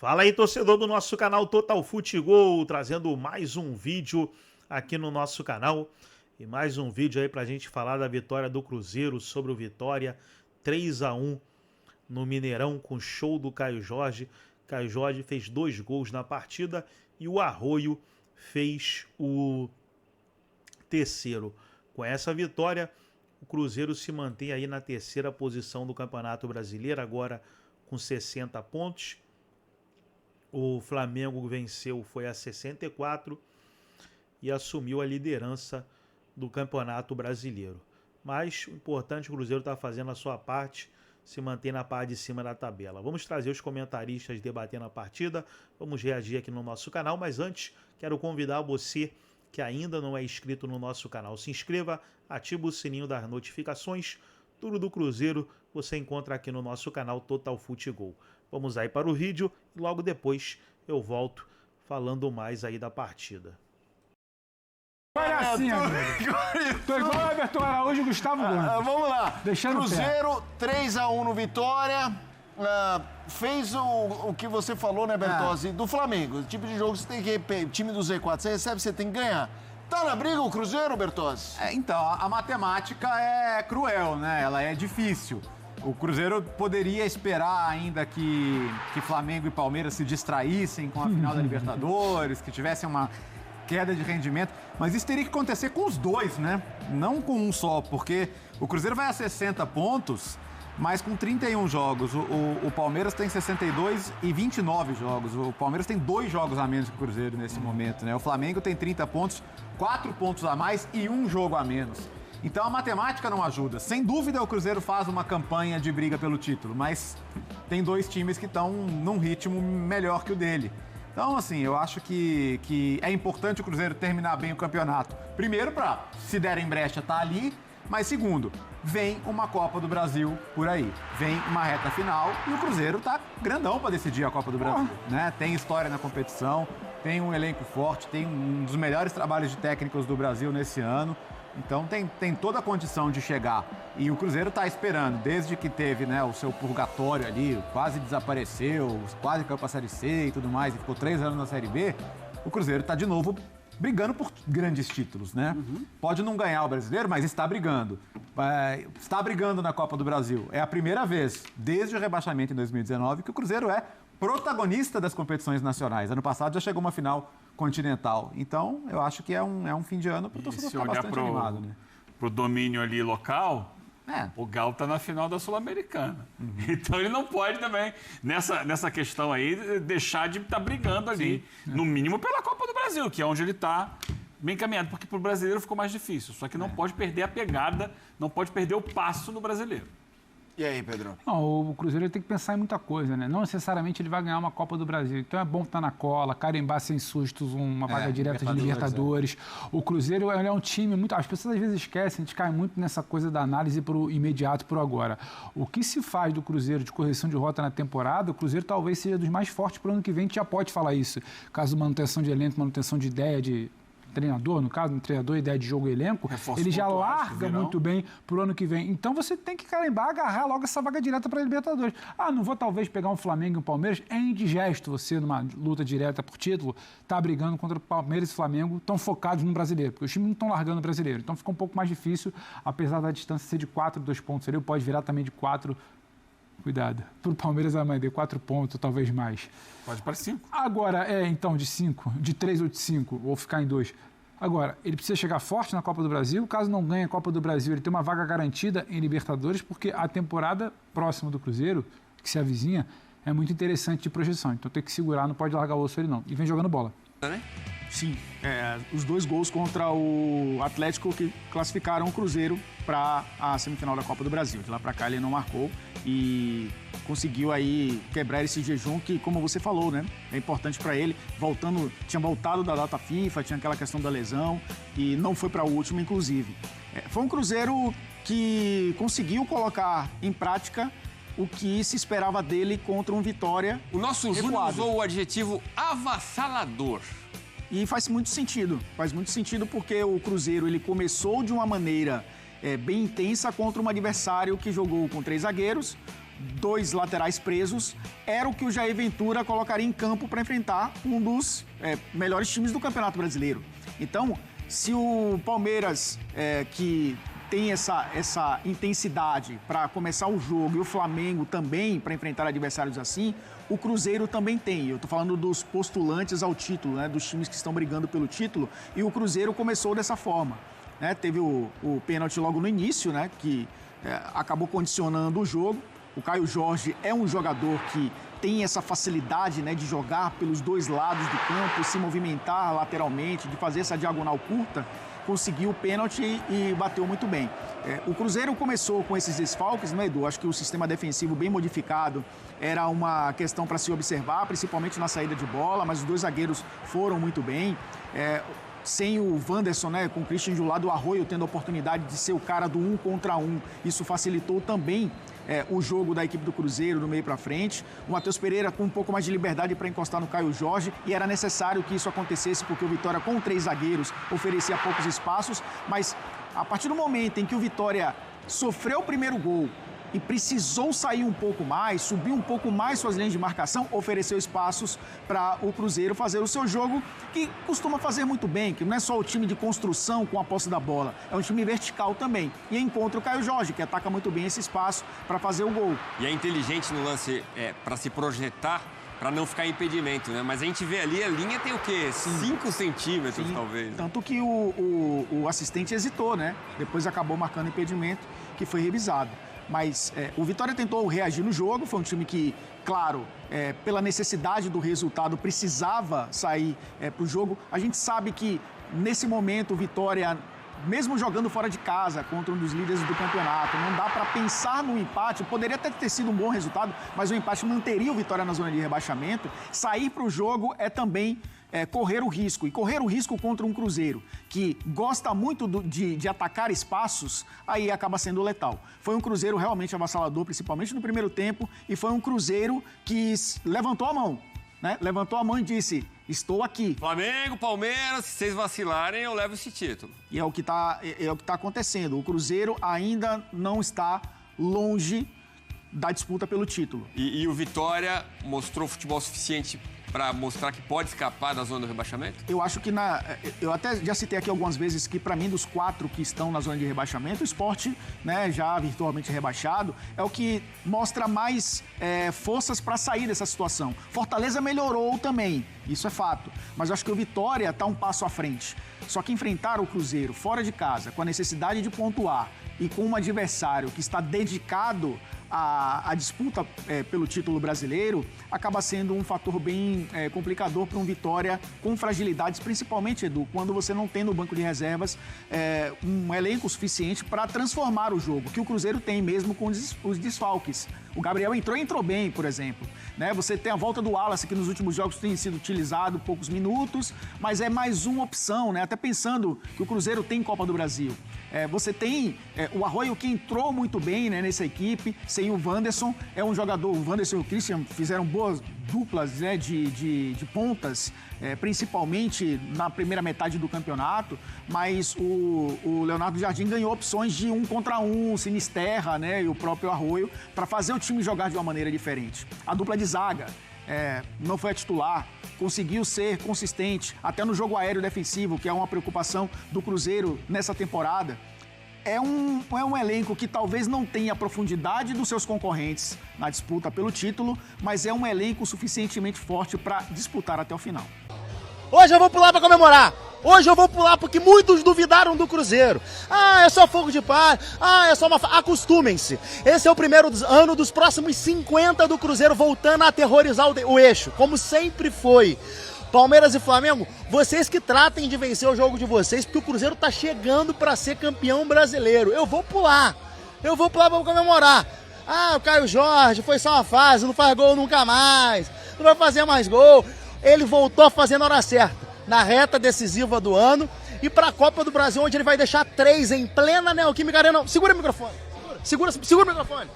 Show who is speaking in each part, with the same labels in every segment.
Speaker 1: Fala aí, torcedor do nosso canal Total Futebol, trazendo mais um vídeo aqui no nosso canal. E mais um vídeo aí pra gente falar da vitória do Cruzeiro sobre o Vitória, 3-1 no Mineirão, com show do Caio Jorge. Caio Jorge fez 2 gols na partida e o Arroio fez o terceiro. Com essa vitória, o Cruzeiro se mantém aí na terceira posição do Campeonato Brasileiro, agora com 60 pontos. O Flamengo venceu, foi a 64 e assumiu a liderança do Campeonato Brasileiro. Mas o importante, o Cruzeiro está fazendo a sua parte, se mantém na parte de cima da tabela. Vamos trazer os comentaristas debatendo a partida, vamos reagir aqui no nosso canal, mas antes quero convidar você que ainda não é inscrito no nosso canal. Se inscreva, ative o sininho das notificações. Tudo do Cruzeiro você encontra aqui no nosso canal Total Futebol. Vamos aí para o vídeo e logo depois eu volto falando mais aí da partida.
Speaker 2: Olha assim, amigo. Tô igual o Everton Araújo e o Gustavo Gomes.
Speaker 3: Vamos lá.
Speaker 2: Deixando
Speaker 3: Cruzeiro, 3-1 no Vitória. Fez o que você falou, né, Bertozzi, do Flamengo. O tipo de jogo você tem que... Time do Z4, você recebe, você tem que ganhar. Tá na briga o Cruzeiro, Bertozzi?
Speaker 4: Então, a matemática é cruel, né? Ela é difícil. O Cruzeiro poderia esperar ainda que Flamengo e Palmeiras se distraíssem com a final da Libertadores, que tivessem uma queda de rendimento, mas isso teria que acontecer com os dois, né? Não com um só, porque o Cruzeiro vai a 60 pontos, mas com 31 jogos. O Palmeiras tem 62 e 29 jogos. O Palmeiras tem 2 jogos a menos que o Cruzeiro nesse momento, né? O Flamengo tem 30 pontos, 4 pontos a mais e 1 jogo a menos. Então a matemática não ajuda. Sem dúvida o Cruzeiro faz uma campanha de briga pelo título, mas tem 2 times que estão num ritmo melhor que o dele. Então, assim, eu acho que é importante o Cruzeiro terminar bem o campeonato. Primeiro, para, se derem brecha, tá ali. Mas segundo, vem uma Copa do Brasil por aí. Vem uma reta final e o Cruzeiro tá grandão para decidir a Copa do Brasil, né? Tem história na competição, tem um elenco forte, tem um dos melhores trabalhos de técnicos do Brasil nesse ano. Então tem toda a condição de chegar. E o Cruzeiro está esperando, desde que teve, né, o seu purgatório ali, quase desapareceu, quase caiu para a Série C e tudo mais, e ficou 3 anos na Série B, o Cruzeiro está de novo brigando por grandes títulos, né? Pode não ganhar o Brasileiro, mas está brigando. Está brigando na Copa do Brasil. É a primeira vez, desde o rebaixamento em 2019, que o Cruzeiro é protagonista das competições nacionais. Ano passado já chegou uma final continental. Então, eu acho que é um fim de ano para o torcedor ficar bastante animado, né?
Speaker 5: Para o domínio ali local, o Galo está na final da Sul-Americana. Então, ele não pode também, nessa questão aí, deixar de estar brigando ali, no mínimo pela Copa do Brasil, que é onde ele está bem caminhado, porque para o brasileiro ficou mais difícil. Só que não pode perder a pegada, não pode perder o passo no brasileiro.
Speaker 3: E aí, Pedro?
Speaker 2: Não, o Cruzeiro tem que pensar em muita coisa, né? Não necessariamente ele vai ganhar uma Copa do Brasil. Então é bom estar na cola, carimbar sem sustos uma vaga direta de Libertadores. O Cruzeiro é um time muito... As pessoas às vezes esquecem, a gente cai muito nessa coisa da análise pro imediato, pro agora. O que se faz do Cruzeiro de correção de rota na temporada, o Cruzeiro talvez seja dos mais fortes para o ano que vem, a gente já pode falar isso. Caso manutenção de elenco, manutenção de ideia de treinador, no caso, um treinador, ideia de jogo e elenco, ele já larga muito bem pro ano que vem. Então você tem que carimbar, agarrar logo essa vaga direta para a Libertadores. não vou talvez pegar um Flamengo e um Palmeiras. É indigesto você, numa luta direta por título, tá brigando contra o Palmeiras e o Flamengo, tão focados no brasileiro, porque os times não estão largando o brasileiro. Então fica um pouco mais difícil, apesar da distância ser de 4, 2 pontos. Ele pode virar também de 4. Cuidado. Para o Palmeiras vai de 4 pontos, talvez mais.
Speaker 5: Pode para 5.
Speaker 2: Agora, então, de 5, de 3 ou de 5, ou ficar em 2. Agora, ele precisa chegar forte na Copa do Brasil. Caso não ganhe a Copa do Brasil, ele tem uma vaga garantida em Libertadores, porque a temporada próxima do Cruzeiro, que se avizinha, é muito interessante de projeção. Então tem que segurar, não pode largar o osso ele não. E vem jogando bola.
Speaker 6: Sim, os 2 gols contra o Atlético que classificaram o Cruzeiro para a semifinal da Copa do Brasil. De lá para cá ele não marcou e conseguiu aí quebrar esse jejum que, como você falou, né, é importante para ele. Tinha voltado da data FIFA, tinha aquela questão da lesão e não foi para o último, inclusive. Foi um Cruzeiro que conseguiu colocar em prática o que se esperava dele contra um Vitória.
Speaker 7: O nosso Júnior usou o adjetivo avassalador.
Speaker 6: E faz muito sentido porque o Cruzeiro ele começou de uma maneira bem intensa contra um adversário que jogou com 3 zagueiros, 2 laterais presos, era o que o Jair Ventura colocaria em campo para enfrentar um dos melhores times do Campeonato Brasileiro. Então, se o Palmeiras, que tem essa intensidade para começar o jogo, e o Flamengo também para enfrentar adversários assim, o Cruzeiro também tem. Eu estou falando dos postulantes ao título, né, dos times que estão brigando pelo título, e o Cruzeiro começou dessa forma. Né? Teve o pênalti logo no início, né, que acabou condicionando o jogo. O Caio Jorge é um jogador que tem essa facilidade, né, de jogar pelos 2 lados do campo, se movimentar lateralmente, de fazer essa diagonal curta. Conseguiu o pênalti e bateu muito bem. O Cruzeiro começou com esses desfalques, né, Edu? Acho que o sistema defensivo bem modificado era uma questão para se observar, principalmente na saída de bola, mas os 2 zagueiros foram muito bem. Sem o Wanderson, né, com o Christian de um lado, o Arroio tendo a oportunidade de ser o cara do 1 contra 1. Isso facilitou também o jogo da equipe do Cruzeiro do meio para frente. O Matheus Pereira com um pouco mais de liberdade para encostar no Caio Jorge, e era necessário que isso acontecesse porque o Vitória, com 3 zagueiros, oferecia poucos espaços, mas a partir do momento em que o Vitória sofreu o primeiro gol e precisou sair um pouco mais, subir um pouco mais suas linhas de marcação, ofereceu espaços para o Cruzeiro fazer o seu jogo, que costuma fazer muito bem, que não é só o time de construção com a posse da bola, é um time vertical também. E encontra o Caio Jorge, que ataca muito bem esse espaço para fazer o gol.
Speaker 7: E é inteligente no lance para se projetar, para não ficar impedimento, né? Mas a gente vê ali, a linha tem o quê? 5 centímetros, talvez.
Speaker 6: Tanto que o assistente hesitou, né? Depois acabou marcando impedimento, que foi revisado. Mas o Vitória tentou reagir no jogo, foi um time que, claro, pela necessidade do resultado, precisava sair para o jogo. A gente sabe que, nesse momento, o Vitória, mesmo jogando fora de casa contra um dos líderes do campeonato, não dá para pensar no empate. Poderia até ter sido um bom resultado, mas o empate manteria o Vitória na zona de rebaixamento. Sair para o jogo é também correr o risco. E correr o risco contra um Cruzeiro que gosta muito de atacar espaços, aí acaba sendo letal. Foi um Cruzeiro realmente avassalador, principalmente no primeiro tempo, e foi um Cruzeiro que levantou a mão, né? Levantou a mão e disse: estou aqui.
Speaker 7: Flamengo, Palmeiras, se vocês vacilarem, eu levo esse título.
Speaker 6: E é o que tá acontecendo. O Cruzeiro ainda não está longe da disputa pelo título.
Speaker 7: E o Vitória mostrou futebol suficiente para mostrar que pode escapar da zona do rebaixamento?
Speaker 6: Eu acho que eu até já citei aqui algumas vezes que, para mim, dos 4 que estão na zona de rebaixamento, o Sport, né, já virtualmente rebaixado, é o que mostra mais forças para sair dessa situação. Fortaleza melhorou também, isso é fato. Mas eu acho que o Vitória está um passo à frente. Só que enfrentar o Cruzeiro fora de casa, com a necessidade de pontuar e com um adversário que está dedicado à disputa pelo título brasileiro, acaba sendo um fator bem complicador para um Vitória com fragilidades, principalmente, Edu, quando você não tem no banco de reservas um elenco suficiente para transformar o jogo, que o Cruzeiro tem mesmo com os desfalques. O Gabriel entrou bem, por exemplo. Né? Você tem a volta do Wallace, que nos últimos jogos tem sido utilizado poucos minutos, mas é mais uma opção, né? Até pensando que o Cruzeiro tem Copa do Brasil. Você tem o Arroio, que entrou muito bem, né, nessa equipe, sem o Wanderson. É um jogador, o Wanderson e o Christian fizeram boas duplas, né, de pontas, principalmente na primeira metade do campeonato, mas o Leonardo Jardim ganhou opções de 1 contra 1, Sinisterra, né, e o próprio Arroio, para fazer o time jogar de uma maneira diferente. A dupla de zaga não foi a titular, conseguiu ser consistente, até no jogo aéreo defensivo, que é uma preocupação do Cruzeiro nessa temporada. É um elenco que talvez não tenha a profundidade dos seus concorrentes na disputa pelo título, mas é um elenco suficientemente forte para disputar até o final.
Speaker 8: Hoje eu vou pular para comemorar. Hoje eu vou pular porque muitos duvidaram do Cruzeiro. Ah, é só fogo de palha. Ah, é só uma... Acostumem-se. Esse é o primeiro ano dos próximos 50 do Cruzeiro voltando a aterrorizar o eixo, como sempre foi. Palmeiras e Flamengo, vocês que tratem de vencer o jogo de vocês, porque o Cruzeiro tá chegando para ser campeão brasileiro. Eu vou pular para comemorar. Ah, o Caio Jorge foi só uma fase, não faz gol nunca mais, não vai fazer mais gol. Ele voltou a fazer na hora certa, na reta decisiva do ano, e para a Copa do Brasil, onde ele vai deixar 3 em plena Neoquímica Arena. Segura o microfone, segura o microfone.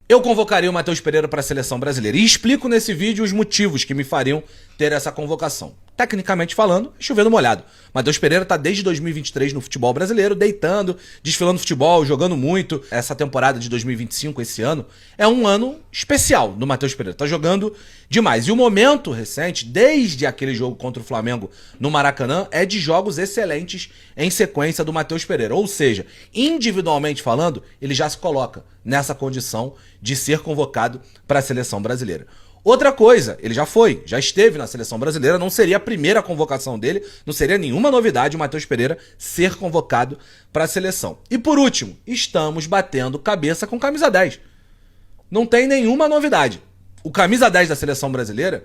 Speaker 9: Eu convocaria o Matheus Pereira para a seleção brasileira e explico nesse vídeo os motivos que me fariam ter essa convocação. tecnicamente falando, é chovendo molhado. Matheus Pereira tá desde 2023 no futebol brasileiro, deitando, desfilando futebol, jogando muito. Essa temporada de 2025, esse ano, é um ano especial do Matheus Pereira. Tá jogando demais. E o momento recente, desde aquele jogo contra o Flamengo no Maracanã, é de jogos excelentes em sequência do Matheus Pereira. Ou seja, individualmente falando, ele já se coloca nessa condição de ser convocado para a seleção brasileira. Outra coisa, ele já esteve na seleção brasileira, não seria a primeira convocação dele, não seria nenhuma novidade o Matheus Pereira ser convocado para a seleção. E por último, estamos batendo cabeça com camisa 10. Não tem nenhuma novidade. O camisa 10 da seleção brasileira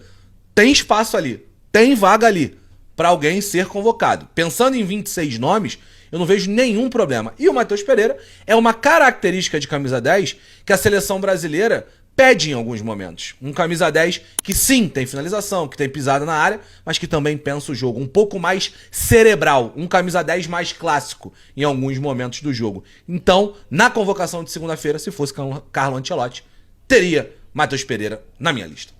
Speaker 9: tem espaço ali, tem vaga ali para alguém ser convocado. Pensando em 26 nomes, eu não vejo nenhum problema. E o Matheus Pereira é uma característica de camisa 10 que a seleção brasileira pede em alguns momentos. Um camisa 10 que sim, tem finalização, que tem pisada na área, mas que também pensa o jogo um pouco mais cerebral. Um camisa 10 mais clássico em alguns momentos do jogo. Então, na convocação de segunda-feira, se fosse Carlo Ancelotti, teria Matheus Pereira na minha lista.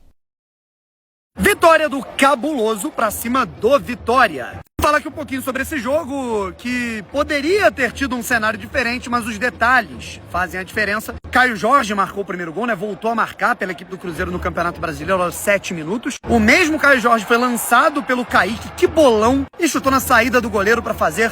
Speaker 10: Vitória do Cabuloso pra cima do Vitória. Vou falar aqui um pouquinho sobre esse jogo que poderia ter tido um cenário diferente, mas os detalhes fazem a diferença. Caio Jorge marcou o primeiro gol, né? Voltou a marcar pela equipe do Cruzeiro no Campeonato Brasileiro aos 7 minutos. O mesmo Caio Jorge foi lançado pelo Kaique, que bolão, e chutou na saída do goleiro para fazer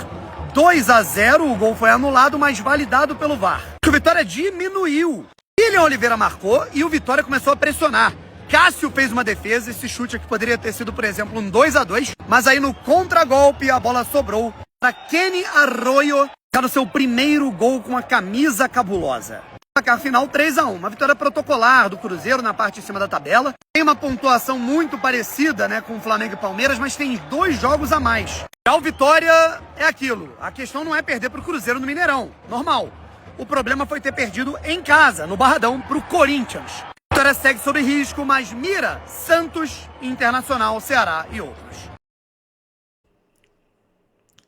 Speaker 10: 2-0. O gol foi anulado, mas validado pelo VAR. O Vitória diminuiu. William Oliveira marcou e o Vitória começou a pressionar. Cássio fez uma defesa, esse chute aqui poderia ter sido, por exemplo, um 2-2, mas aí no contragolpe a bola sobrou para Kenny Arroyo, tá no seu primeiro gol com a camisa cabulosa. Placar final 3-1, uma vitória protocolar do Cruzeiro na parte de cima da tabela. Tem uma pontuação muito parecida, né, com o Flamengo e Palmeiras, mas tem 2 jogos a mais. Já o Vitória é aquilo, a questão não é perder pro Cruzeiro no Mineirão, normal. O problema foi ter perdido em casa, no Barradão, pro Corinthians. A vitória segue sob risco, mas mira Santos, Internacional, Ceará e outros.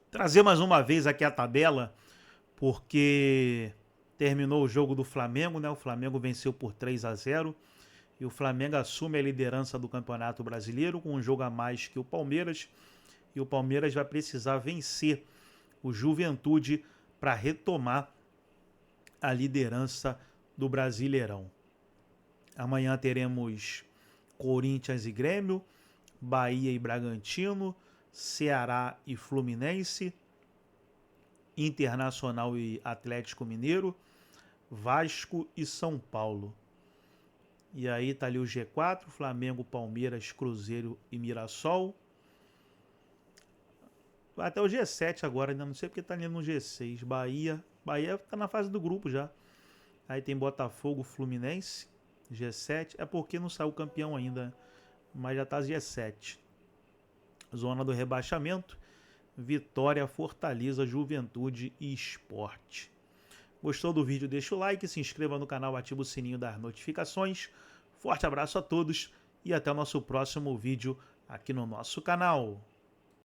Speaker 1: Trazer mais uma vez aqui a tabela, porque terminou o jogo do Flamengo, né? O Flamengo venceu por 3-0 e o Flamengo assume a liderança do Campeonato Brasileiro com um jogo a mais que o Palmeiras. E o Palmeiras vai precisar vencer o Juventude para retomar a liderança do Brasileirão. Amanhã teremos Corinthians e Grêmio, Bahia e Bragantino, Ceará e Fluminense, Internacional e Atlético Mineiro, Vasco e São Paulo. E aí tá ali o G4, Flamengo, Palmeiras, Cruzeiro e Mirassol. Vai até o G7 agora, ainda não sei porque tá ali no G6. Bahia tá na fase do grupo já. Aí tem Botafogo, Fluminense, G7. É porque não saiu campeão ainda, mas já tá G7. Zona do rebaixamento, Vitória, Fortaleza, Juventude e Sport. Gostou do vídeo? Deixa o like, se inscreva no canal, ativa o sininho das notificações. Forte abraço a todos e até o nosso próximo vídeo aqui no nosso canal.